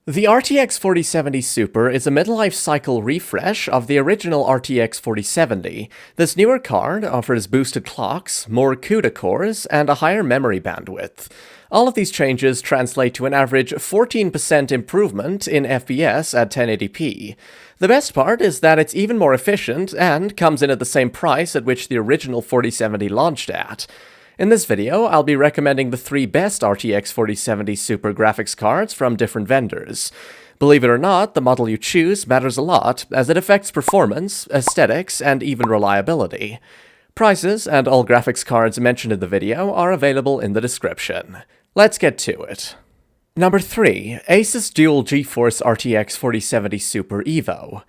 The RTX 4070 Super is a midlife cycle refresh of the original RTX 4070. This newer card offers boosted clocks, more CUDA cores, and a higher memory bandwidth. All of these changes translate to an average 14% improvement in FPS at 1080p. The best part is that it's even more efficient and comes in at the same price at which the original 4070 launched at. In this video, I'll be recommending the 3 best RTX 4070 Super graphics cards from different vendors. Believe it or not, the model you choose matters a lot, as it affects performance, aesthetics, and even reliability. Prices and all graphics cards mentioned in the video are available in the description. Let's get to it. Number 3. Asus Dual GeForce RTX 4070 Super Evo.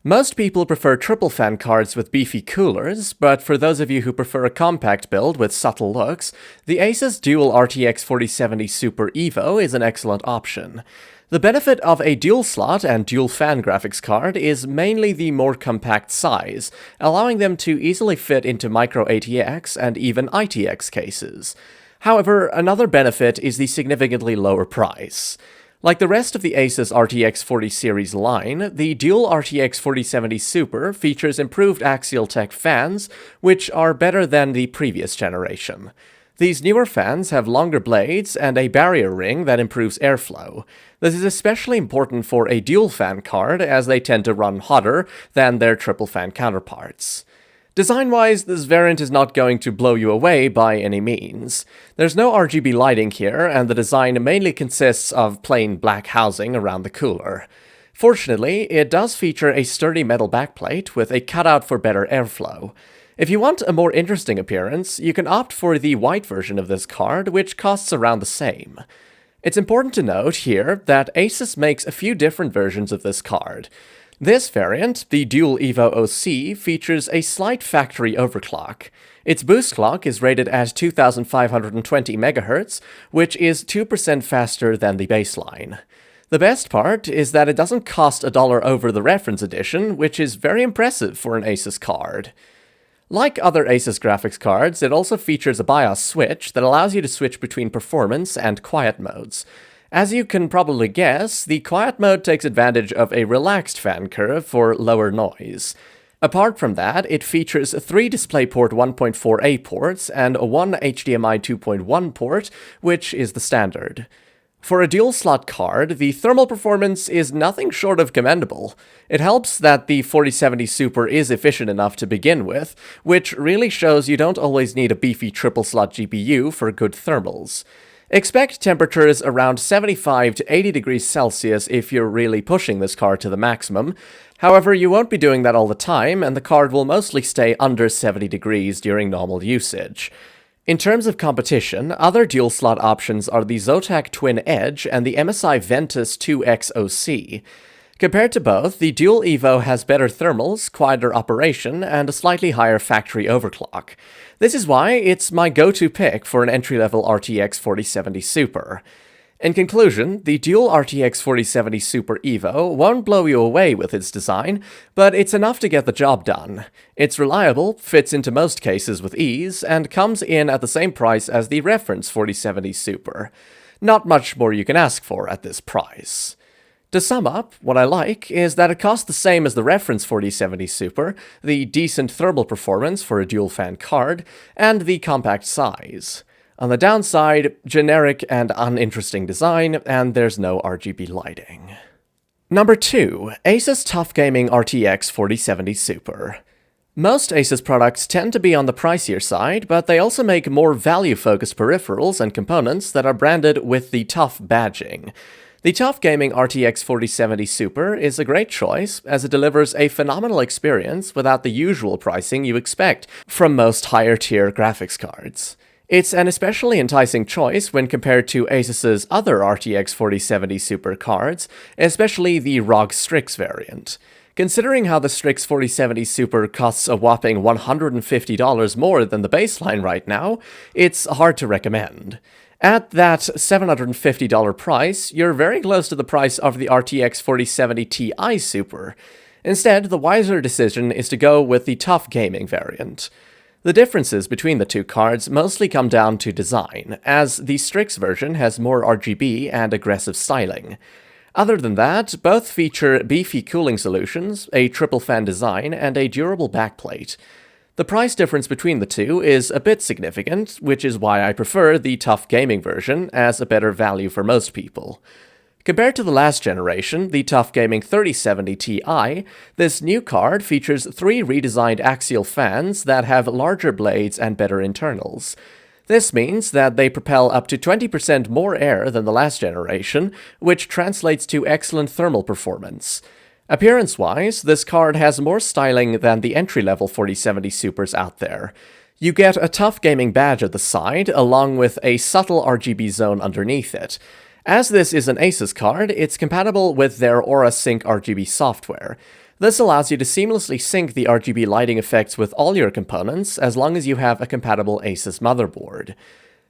Most people prefer triple fan cards with beefy coolers, but for those of you who prefer a compact build with subtle looks, the Asus Dual RTX 4070 Super Evo is an excellent option. The benefit of a dual slot and dual fan graphics card is mainly the more compact size, allowing them to easily fit into micro ATX and even ITX cases. However, another benefit is the significantly lower price. Like the rest of the Asus RTX 40 series line, the dual RTX 4070 Super features improved axial tech fans, which are better than the previous generation. These newer fans have longer blades and a barrier ring that improves airflow. This is especially important for a dual fan card, as they tend to run hotter than their triple fan counterparts. Design-wise, this variant is not going to blow you away by any means. There's no RGB lighting here, and the design mainly consists of plain black housing around the cooler. Fortunately, it does feature a sturdy metal backplate with a cutout for better airflow. If you want a more interesting appearance, you can opt for the white version of this card, which costs around the same. It's important to note here that Asus makes a few different versions of this card. This variant, the Dual Evo OC, features a slight factory overclock. Its boost clock is rated at 2520 MHz, which is 2% faster than the baseline. The best part is that it doesn't cost $1 over the reference edition, which is very impressive for an Asus card. Like other Asus graphics cards, it also features a BIOS switch that allows you to switch between performance and quiet modes. As you can probably guess, the quiet mode takes advantage of a relaxed fan curve for lower noise. Apart from that, it features 3 DisplayPort 1.4a ports and 1 HDMI 2.1 port, which is the standard. For a dual-slot card, the thermal performance is nothing short of commendable. It helps that the 4070 Super is efficient enough to begin with, which really shows you don't always need a beefy triple-slot GPU for good thermals. Expect temperatures around 75 to 80 degrees Celsius if you're really pushing this card to the maximum. However, you won't be doing that all the time, and the card will mostly stay under 70 degrees during normal usage. In terms of competition, other dual-slot options are the Zotac Twin Edge and the MSI Ventus 2X OC. Compared to both, the Dual Evo has better thermals, quieter operation, and a slightly higher factory overclock. This is why it's my go-to pick for an entry-level RTX 4070 Super. In conclusion, the dual RTX 4070 Super Evo won't blow you away with its design, but it's enough to get the job done. It's reliable, fits into most cases with ease, and comes in at the same price as the reference 4070 Super. Not much more you can ask for at this price. To sum up, what I like is that it costs the same as the reference 4070 Super, the decent thermal performance for a dual-fan card, and the compact size. On the downside, generic and uninteresting design, and there's no RGB lighting. Number 2. Asus TUF Gaming RTX 4070 Super. Most Asus products tend to be on the pricier side, but they also make more value-focused peripherals and components that are branded with the TUF badging. The TUF Gaming RTX 4070 Super is a great choice, as it delivers a phenomenal experience without the usual pricing you expect from most higher-tier graphics cards. It's an especially enticing choice when compared to Asus's other RTX 4070 Super cards, especially the ROG Strix variant. Considering how the Strix 4070 Super costs a whopping $150 more than the baseline right now, it's hard to recommend. At that $750 price, you're very close to the price of the RTX 4070 Ti Super. Instead, the wiser decision is to go with the TUF Gaming variant. The differences between the two cards mostly come down to design, as the Strix version has more RGB and aggressive styling. Other than that, both feature beefy cooling solutions, a triple fan design, and a durable backplate. The price difference between the two is a bit significant, which is why I prefer the tough gaming version as a better value for most people. Compared to the last generation, the Tough Gaming 3070 Ti, this new card features 3 redesigned axial fans that have larger blades and better internals. This means that they propel up to 20% more air than the last generation, which translates to excellent thermal performance. Appearance-wise, this card has more styling than the entry-level 4070 Supers out there. You get a Tough Gaming badge at the side, along with a subtle RGB zone underneath it. As this is an Asus card, it's compatible with their Aura Sync RGB software. This allows you to seamlessly sync the RGB lighting effects with all your components as long as you have a compatible Asus motherboard.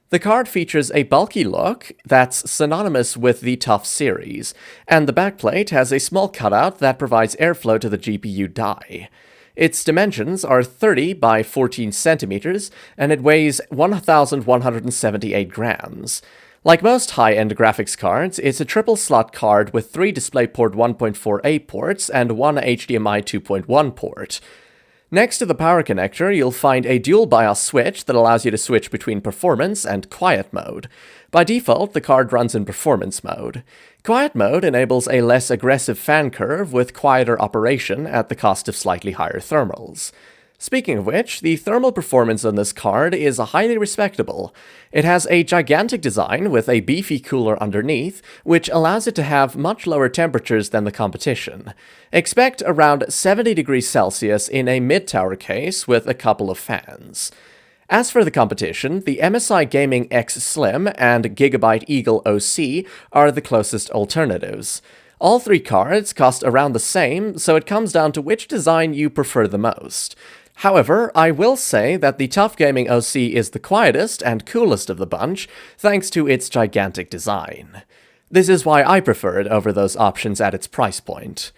The card features a bulky look that's synonymous with the Tough series, and the backplate has a small cutout that provides airflow to the GPU die. Its dimensions are 30 by 14 centimeters, and it weighs 1,178 grams. Like most high-end graphics cards, it's a triple-slot card with 3 DisplayPort 1.4a ports and 1 HDMI 2.1 port. Next to the power connector, you'll find a dual BIOS switch that allows you to switch between performance and quiet mode. By default, the card runs in performance mode. Quiet mode enables a less aggressive fan curve with quieter operation at the cost of slightly higher thermals. Speaking of which, the thermal performance on this card is highly respectable. It has a gigantic design with a beefy cooler underneath, which allows it to have much lower temperatures than the competition. Expect around 70 degrees Celsius in a mid-tower case with a couple of fans. As for the competition, the MSI Gaming X Slim and Gigabyte Eagle OC are the closest alternatives. All 3 cards cost around the same, so it comes down to which design you prefer the most. However, I will say that the Tough Gaming OC is the quietest and coolest of the bunch, thanks to its gigantic design. This is why I prefer it over those options at its price point.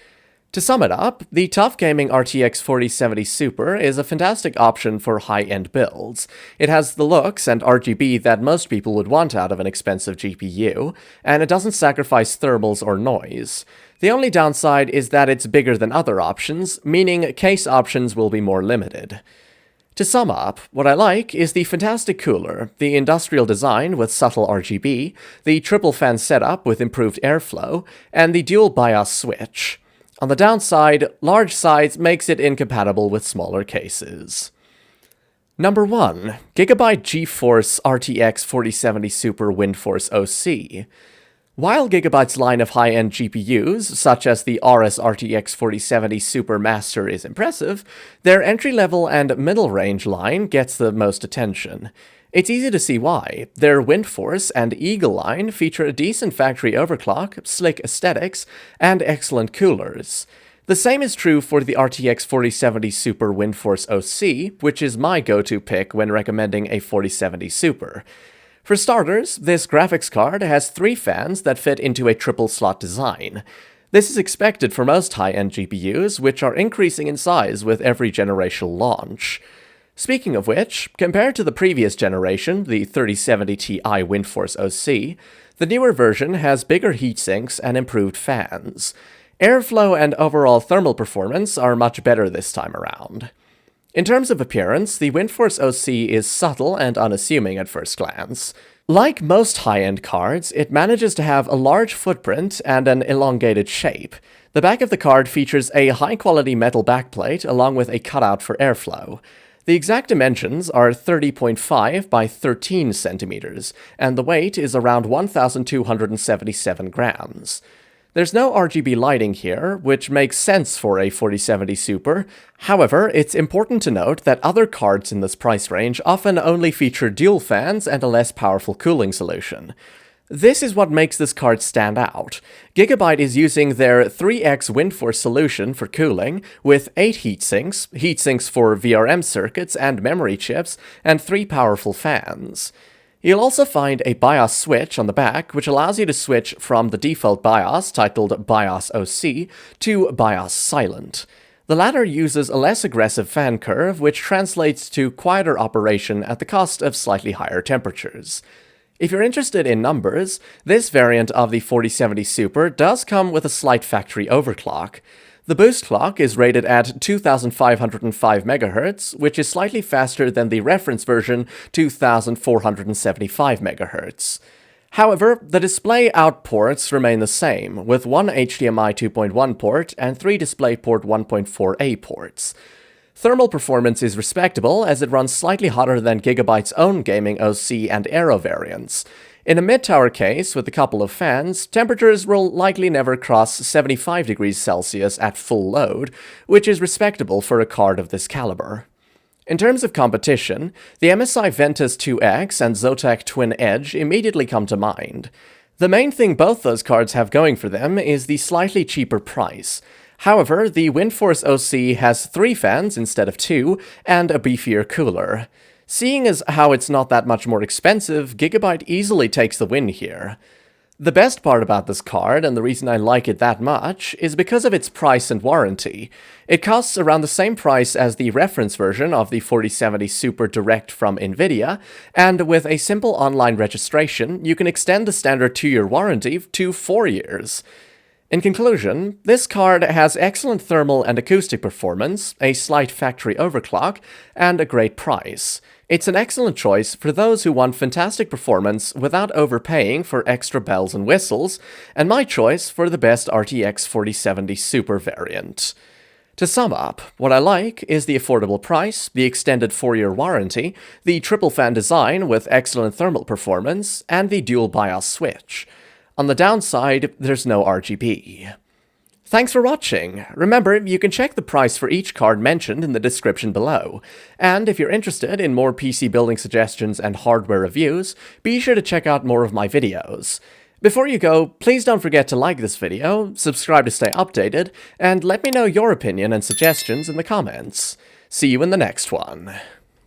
To sum it up, the Tough Gaming RTX 4070 Super is a fantastic option for high-end builds. It has the looks and RGB that most people would want out of an expensive GPU, and it doesn't sacrifice thermals or noise. The only downside is that it's bigger than other options, meaning case options will be more limited. To sum up, what I like is the fantastic cooler, the industrial design with subtle RGB, the triple fan setup with improved airflow, and the dual BIOS switch. On the downside, large size makes it incompatible with smaller cases. Number 1. Gigabyte GeForce RTX 4070 Super Windforce OC. While Gigabyte's line of high-end GPUs, such as the Aorus RTX 4070 Super Master, is impressive, their entry-level and middle-range line gets the most attention. It's easy to see why. Their Windforce and Eagle line feature a decent factory overclock, slick aesthetics, and excellent coolers. The same is true for the RTX 4070 Super Windforce OC, which is my go-to pick when recommending a 4070 Super. For starters, this graphics card has 3 fans that fit into a triple-slot design. This is expected for most high-end GPUs, which are increasing in size with every generational launch. Speaking of which, compared to the previous generation, the 3070 Ti Windforce OC, the newer version has bigger heatsinks and improved fans. Airflow and overall thermal performance are much better this time around. In terms of appearance, the Windforce OC is subtle and unassuming at first glance. Like most high-end cards, it manages to have a large footprint and an elongated shape. The back of the card features a high-quality metal backplate along with a cutout for airflow. The exact dimensions are 30.5 by 13 centimeters, and the weight is around 1,277 grams. There's no RGB lighting here, which makes sense for a 4070 Super. However, it's important to note that other cards in this price range often only feature dual fans and a less powerful cooling solution. This is what makes this card stand out. Gigabyte is using their 3x Windforce solution for cooling, with 8 heatsinks for VRM circuits and memory chips, and 3 powerful fans. You'll also find a BIOS switch on the back, which allows you to switch from the default BIOS, titled BIOS OC, to BIOS Silent. The latter uses a less aggressive fan curve, which translates to quieter operation at the cost of slightly higher temperatures. If you're interested in numbers, this variant of the 4070 Super does come with a slight factory overclock. The boost clock is rated at 2505 MHz, which is slightly faster than the reference version 2475 MHz. However, the display out ports remain the same, with one HDMI 2.1 port and three DisplayPort 1.4a ports. Thermal performance is respectable as it runs slightly hotter than Gigabyte's own gaming OC and Aero variants. In a mid-tower case with a couple of fans, temperatures will likely never cross 75 degrees Celsius at full load, which is respectable for a card of this caliber. In terms of competition, the MSI Ventus 2X and Zotac Twin Edge immediately come to mind. The main thing both those cards have going for them is the slightly cheaper price. However, the Windforce OC has 3 fans instead of 2, and a beefier cooler. Seeing as how it's not that much more expensive, Gigabyte easily takes the win here. The best part about this card, and the reason I like it that much, is because of its price and warranty. It costs around the same price as the reference version of the 4070 Super direct from Nvidia, and with a simple online registration, you can extend the standard 2-year warranty to 4 years. In conclusion, this card has excellent thermal and acoustic performance, a slight factory overclock, and a great price. It's an excellent choice for those who want fantastic performance without overpaying for extra bells and whistles, and my choice for the best RTX 4070 Super variant. To sum up, what I like is the affordable price, the extended 4-year warranty, the triple fan design with excellent thermal performance, and the dual BIOS switch. On the downside, there's no RGB. Thanks for watching! Remember, you can check the price for each card mentioned in the description below. And if you're interested in more PC building suggestions and hardware reviews, be sure to check out more of my videos. Before you go, please don't forget to like this video, subscribe to stay updated, and let me know your opinion and suggestions in the comments. See you in the next one.